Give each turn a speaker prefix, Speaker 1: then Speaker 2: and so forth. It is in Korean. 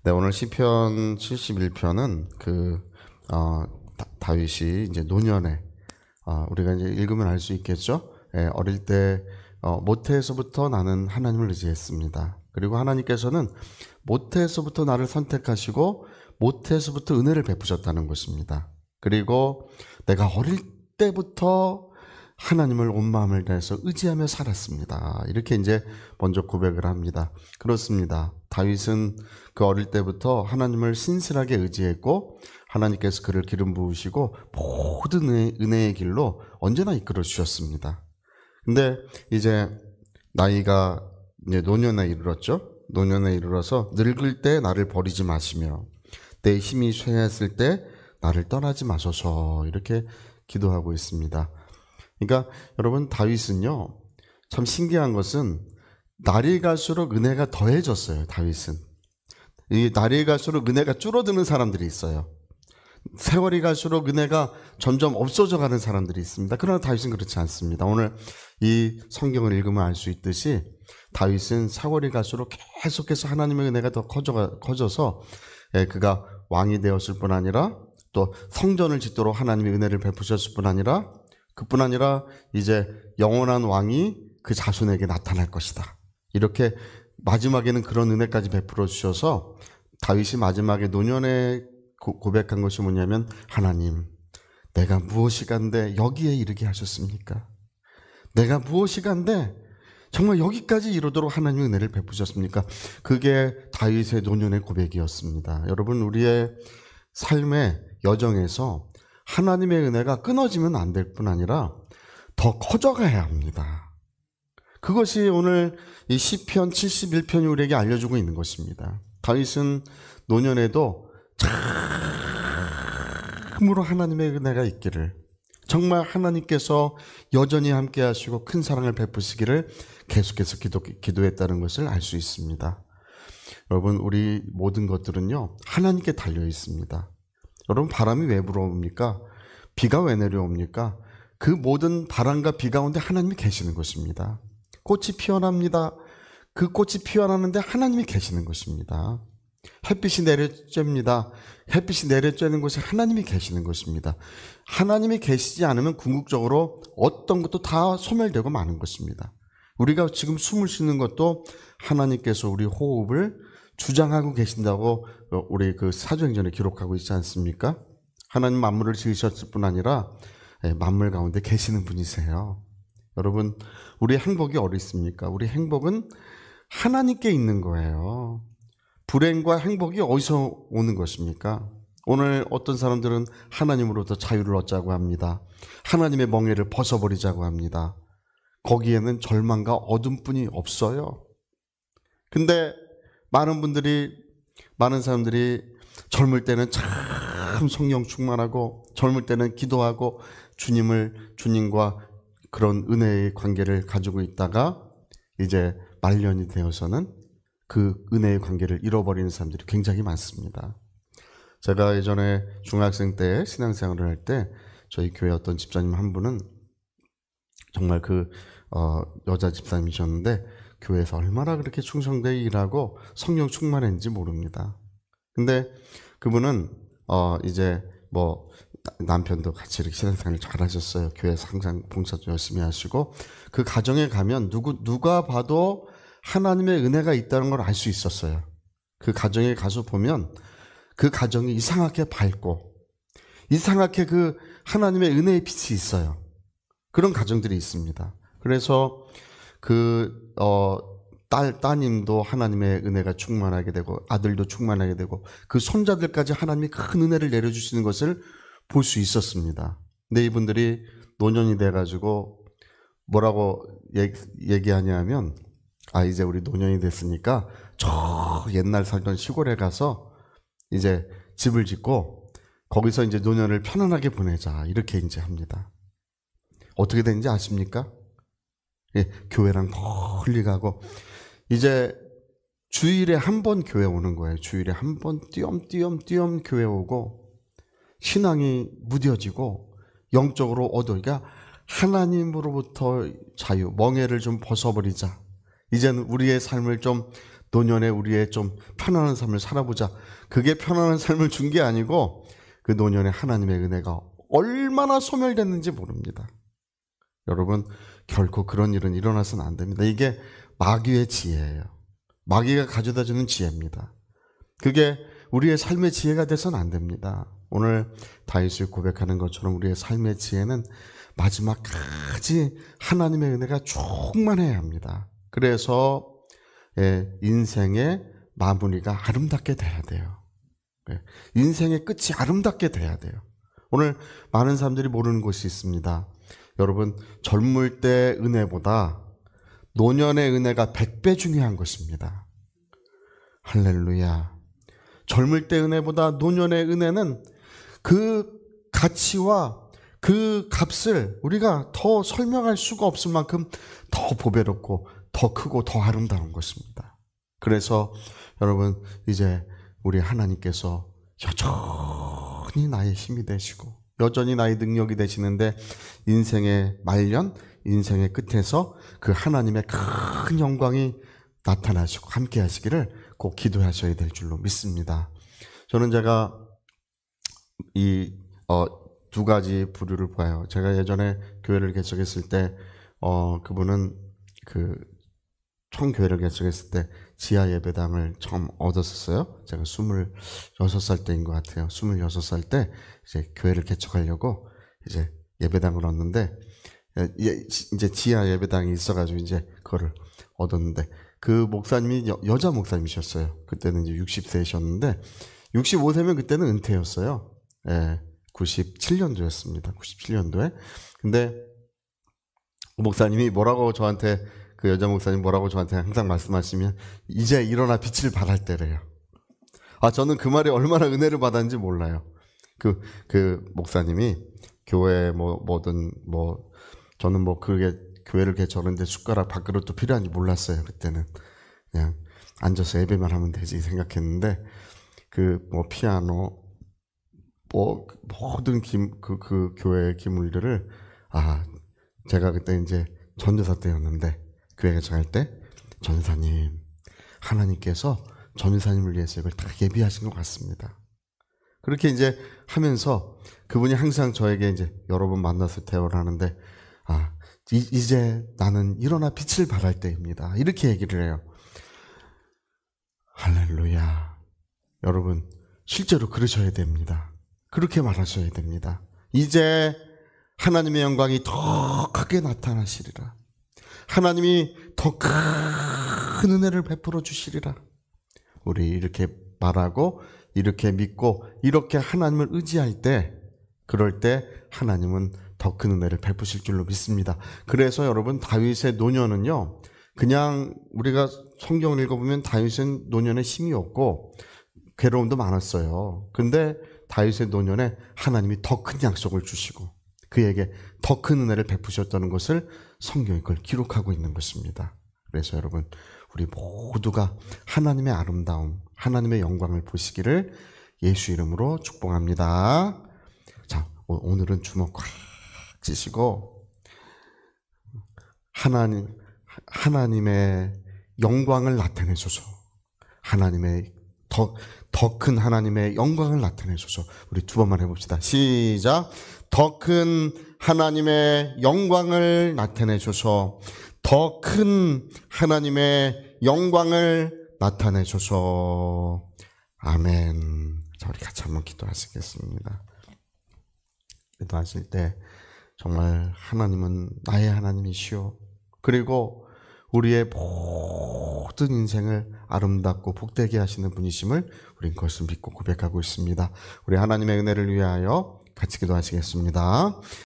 Speaker 1: 네, 오늘 시편 71편은 다윗이 이제 노년에 우리가 이제 읽으면 알 수 있겠죠. 어릴 때 모태에서부터 나는 하나님을 의지했습니다. 그리고 하나님께서는 모태에서부터 나를 선택하시고 모태에서부터 은혜를 베푸셨다는 것입니다. 그리고 내가 어릴 때부터 하나님을 온 마음을 다해서 의지하며 살았습니다. 이렇게 이제 먼저 고백을 합니다. 그렇습니다. 다윗은 그 어릴 때부터 하나님을 신실하게 의지했고 하나님께서 그를 기름 부으시고 모든 은혜의 길로 언제나 이끌어 주셨습니다. 근데 이제 나이가 이제 노년에 이르렀죠. 노년에 이르러서 늙을 때 나를 버리지 마시며 내 힘이 쇠했을 때 나를 떠나지 마소서, 이렇게 기도하고 있습니다. 그러니까 여러분, 다윗은요, 참 신기한 것은 날이 갈수록 은혜가 더해졌어요. 다윗은 이 날이 갈수록 은혜가 줄어드는 사람들이 있어요. 세월이 갈수록 은혜가 점점 없어져 가는 사람들이 있습니다. 그러나 다윗은 그렇지 않습니다. 오늘 이 성경을 읽으면 알 수 있듯이 다윗은 세월이 갈수록 계속해서 하나님의 은혜가 더 커져서 그가 왕이 되었을 뿐 아니라 또 성전을 짓도록 하나님의 은혜를 베푸셨을 뿐 아니라 그뿐 아니라 이제 영원한 왕이 그 자손에게 나타날 것이다. 이렇게 마지막에는 그런 은혜까지 베풀어 주셔서 다윗이 마지막에 노년에 고백한 것이 뭐냐면, 하나님, 내가 무엇이 간데 여기에 이르게 하셨습니까? 내가 무엇이 간데 정말 여기까지 이르도록 하나님의 은혜를 베푸셨습니까? 그게 다윗의 노년의 고백이었습니다. 여러분, 우리의 삶의 여정에서 하나님의 은혜가 끊어지면 안 될 뿐 아니라 더 커져가야 합니다. 그것이 오늘 이 시편 71편이 우리에게 알려주고 있는 것입니다. 다윗은 노년에도 참으로 하나님의 은혜가 있기를, 정말 하나님께서 여전히 함께 하시고 큰 사랑을 베푸시기를 계속해서 기도했다는 것을 알 수 있습니다. 여러분, 우리 모든 것들은요, 하나님께 달려 있습니다. 여러분, 바람이 왜 불어옵니까? 비가 왜 내려옵니까? 그 모든 바람과 비 가운데 하나님이 계시는 것입니다. 꽃이 피어납니다. 그 꽃이 피어나는데 하나님이 계시는 것입니다. 햇빛이 내려쬐입니다. 햇빛이 내려쬐는 곳에 하나님이 계시는 것입니다. 하나님이 계시지 않으면 궁극적으로 어떤 것도 다 소멸되고 마는 것입니다. 우리가 지금 숨을 쉬는 것도 하나님께서 우리 호흡을 주장하고 계신다고 우리 그 사도행전에 기록하고 있지 않습니까? 하나님 만물을 지으셨을 뿐 아니라 만물 가운데 계시는 분이세요. 여러분, 우리 행복이 어디 있습니까? 우리 행복은 하나님께 있는 거예요. 불행과 행복이 어디서 오는 것입니까? 오늘 어떤 사람들은 하나님으로부터 자유를 얻자고 합니다. 하나님의 멍에를 벗어버리자고 합니다. 거기에는 절망과 어둠뿐이 없어요. 근데 많은 사람들이 젊을 때는 참 성령 충만하고 젊을 때는 기도하고 주님과 그런 은혜의 관계를 가지고 있다가 이제 말년이 되어서는 그 은혜의 관계를 잃어버리는 사람들이 굉장히 많습니다. 제가 예전에 중학생 때 신앙생활을 할 때 저희 교회 어떤 집사님 한 분은 정말 여자 집사님이셨는데 교회에서 얼마나 그렇게 충성되게 일하고 성령 충만했는지 모릅니다. 근데 그분은 이제 남편도 같이 이렇게 신앙생활을 잘 하셨어요. 교회에서 항상 봉사도 열심히 하시고 그 가정에 가면 누가 봐도 하나님의 은혜가 있다는 걸 알 수 있었어요. 그 가정에 가서 보면 그 가정이 이상하게 밝고 이상하게 그 하나님의 은혜의 빛이 있어요. 그런 가정들이 있습니다. 그래서 따님도 하나님의 은혜가 충만하게 되고 아들도 충만하게 되고 그 손자들까지 하나님이 큰 은혜를 내려주시는 것을 볼 수 있었습니다. 근데 이분들이 노년이 돼가지고 뭐라고 얘기하냐면, 이제 우리 노년이 됐으니까 저 옛날 살던 시골에 가서 이제 집을 짓고 거기서 이제 노년을 편안하게 보내자, 이렇게 이제 합니다. 어떻게 되는지 아십니까? 교회랑 멀리 가고 이제 주일에 한 번 교회 오는 거예요. 주일에 한 번 띄엄띄엄 교회 오고 신앙이 무뎌지고 영적으로 그러니까 하나님으로부터 자유, 멍에를 좀 벗어버리자. 이제는 우리의 삶을 좀 노년에 우리의 좀 편안한 삶을 살아보자. 그게 편안한 삶을 준 게 아니고 그 노년에 하나님의 은혜가 얼마나 소멸됐는지 모릅니다. 여러분, 결코 그런 일은 일어나서는 안 됩니다. 이게 마귀의 지혜예요. 마귀가 가져다주는 지혜입니다. 그게 우리의 삶의 지혜가 돼서는 안 됩니다. 오늘 다윗이 고백하는 것처럼 우리의 삶의 지혜는 마지막까지 하나님의 은혜가 충만해야 합니다. 그래서 인생의 마무리가 아름답게 돼야 돼요. 인생의 끝이 아름답게 돼야 돼요. 오늘 많은 사람들이 모르는 것이 있습니다. 여러분, 젊을 때 은혜보다 노년의 은혜가 100배 중요한 것입니다. 할렐루야. 젊을 때 은혜보다 노년의 은혜는 그 가치와 그 값을 우리가 더 설명할 수가 없을 만큼 더 보배롭고 더 크고 더 아름다운 것입니다. 그래서 여러분, 이제 우리 하나님께서 여전히 나의 힘이 되시고 여전히 나의 능력이 되시는데 인생의 말년, 인생의 끝에서 그 하나님의 큰 영광이 나타나시고 함께 하시기를 꼭 기도하셔야 될 줄로 믿습니다. 저는 제가 두 가지 부류를 봐요. 제가 예전에 교회를 개척했을 때 그분은 총교회를 개척했을 때 지하 예배당을 처음 얻었었어요. 제가 26살 때인 것 같아요. 26살 때 이제 교회를 개척하려고 이제 예배당을 얻는데, 이제 지하 예배당이 있어가지고 이제 그거를 얻었는데, 그 목사님이 여자 목사님이셨어요. 그때는 이제 60세이셨는데, 65세면 그때는 은퇴였어요. 97년도였습니다. 97년도에. 근데 목사님이 뭐라고 저한테, 그 여자 목사님 뭐라고 저한테 항상 말씀하시면, 이제 일어나 빛을 발할 때래요. 저는 그 말이 얼마나 은혜를 받았는지 몰라요. 그 목사님이 교회 저는 그게 교회를 개척하는데 숟가락 밥그릇도 필요한지 몰랐어요. 그때는 그냥 앉아서 예배만 하면 되지 생각했는데, 피아노, 모든 그 교회의 기물들을, 제가 그때 이제 전도사 때였는데, 교회 개척할 때, 전사님, 하나님께서 전사님을 위해서 이걸 다 예비하신 것 같습니다. 그렇게 이제 하면서 그분이 항상 저에게 이제 여러 번 만나서 대화를 하는데, 이제 나는 일어나 빛을 발할 때입니다. 이렇게 얘기를 해요. 할렐루야. 여러분, 실제로 그러셔야 됩니다. 그렇게 말하셔야 됩니다. 이제 하나님의 영광이 더 크게 나타나시리라. 하나님이 더 큰 은혜를 베풀어 주시리라. 우리 이렇게 말하고 이렇게 믿고 이렇게 하나님을 의지할 때, 그럴 때 하나님은 더 큰 은혜를 베푸실 줄로 믿습니다. 그래서 여러분, 다윗의 노년은요, 그냥 우리가 성경을 읽어보면 다윗은 노년에 힘이 없고 괴로움도 많았어요. 근데 다윗의 노년에 하나님이 더 큰 약속을 주시고 그에게 더 큰 은혜를 베푸셨다는 것을 성경이 그걸 기록하고 있는 것입니다. 그래서 여러분, 우리 모두가 하나님의 아름다움, 하나님의 영광을 보시기를 예수 이름으로 축복합니다. 자, 오늘은 주먹 꽉 쥐시고 하나님의 영광을 나타내소서. 하나님의 더 큰 하나님의 영광을 나타내소서. 우리 두 번만 해봅시다. 시작. 더 큰 하나님의 영광을 나타내소서. 더 큰 하나님의 영광을 나타내소서. 아멘. 자, 우리 같이 한번 기도하시겠습니다. 기도하실 때 정말 하나님은 나의 하나님이시오. 그리고 우리의 모든 인생을 아름답고 복되게 하시는 분이심을 우린 그것을 믿고 고백하고 있습니다. 우리 하나님의 은혜를 위하여 같이 기도하시겠습니다.